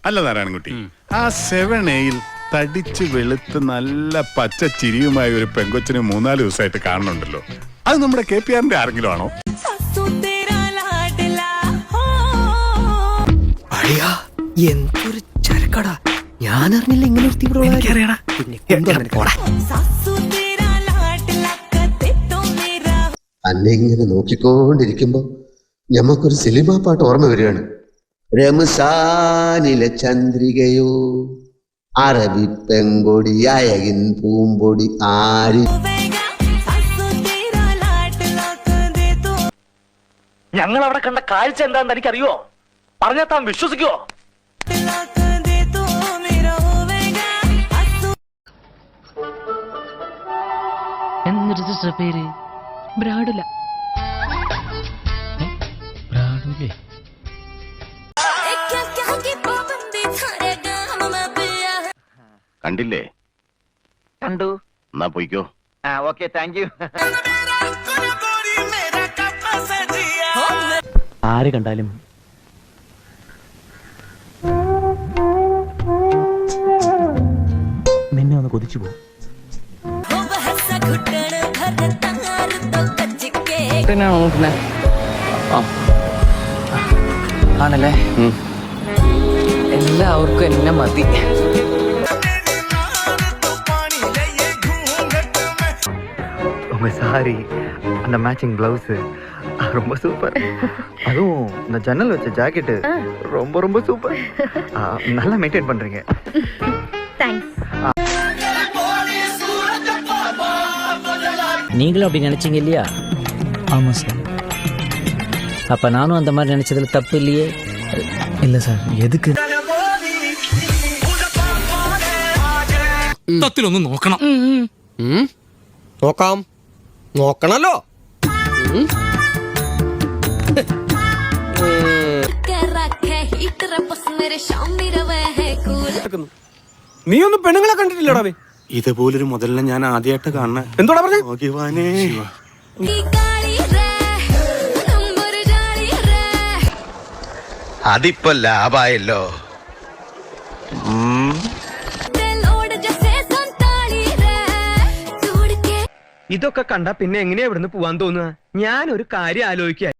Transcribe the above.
അല്ല നാരായണൻകുട്ടി, ആ 7A തടിച്ച് വെളുത്ത് നല്ല പച്ച ചിരിയുമായ ഒരു പെങ്കൊച്ചിനെ 3-4 ദിവസമായിട്ട് കാണുന്നുണ്ടല്ലോ. അത് നമ്മുടെ KPRന്റെ ആരെങ്കിലും ആണോ? എന്തൊരു ചരക്കടാ, ഞാൻ അറിഞ്ഞില്ല ഇങ്ങനെ ഒരു തീവ്ര. അന്നെ ഇങ്ങനെ നോക്കിക്കൊണ്ടിരിക്കുമ്പോ ഞമ്മക്കൊരു സിനിമാ പാട്ട് ഓർമ്മ വരികയാണ്. രമസാനിലെ ചന്ദ്രികയോ അറബി പെങ്കൊടി അയകിൻ പൂമ്പൊടി ആരി. ഞങ്ങൾ അവിടെ കണ്ട കാഴ്ച എന്താണെന്ന് എനിക്കറിയോ? പറഞ്ഞാൽ താൻ വിശ്വസിക്കുവോ? എന്തൊരു പേര്? ബ്രാഡുല. ബ്രാഡുലേ? കണ്ടില്ലേ? കണ്ടു. എന്നാ പോയിക്കോ. Okay, thank you. ആര് കണ്ടാലും നിന്നെ ഒന്ന് കൊതിച്ചു പോകും. ആണല്ലേ? എല്ലാവർക്കും എന്നെ മതി. உங்க சாரி, அந்த மேட்சிங் பிளவுஸ் ரொம்ப சூப்பர். அதுவும் இந்த ஜன்னல் வச்ச ஜாக்கெட் ரொம்ப ரொம்ப சூப்பர். நல்லா மெயின்டைன் பண்றீங்க. தேங்க்ஸ். நீங்களும் அப்படி நினைச்சீங்க இல்லையா? ஆமா சார். அப்ப நானும் அந்த மாதிரி நினைச்சதுல தப்பு இல்லையே? இல்ல சார். எதுக்கு? തത്തിലൊന്ന് നോക്കണം. നോക്കാം, നോക്കണല്ലോ. നീ ഒന്നും പെണ്ണുങ്ങളെ കണ്ടിട്ടില്ലടാ? ഇതുപോലൊരു മുതലിനെ ഞാൻ ആദ്യമായിട്ട് കാണണ. എന്തോടാ പറഞ്ഞേ? അതിപ്പോ ലാഭായല്ലോ. ഇതൊക്കെ കണ്ടാ പിന്നെ എങ്ങനെയാ ഇവിടുന്ന് പോവാൻ തോന്നുക? ഞാനൊരു കാര്യം ആലോചിക്കുക.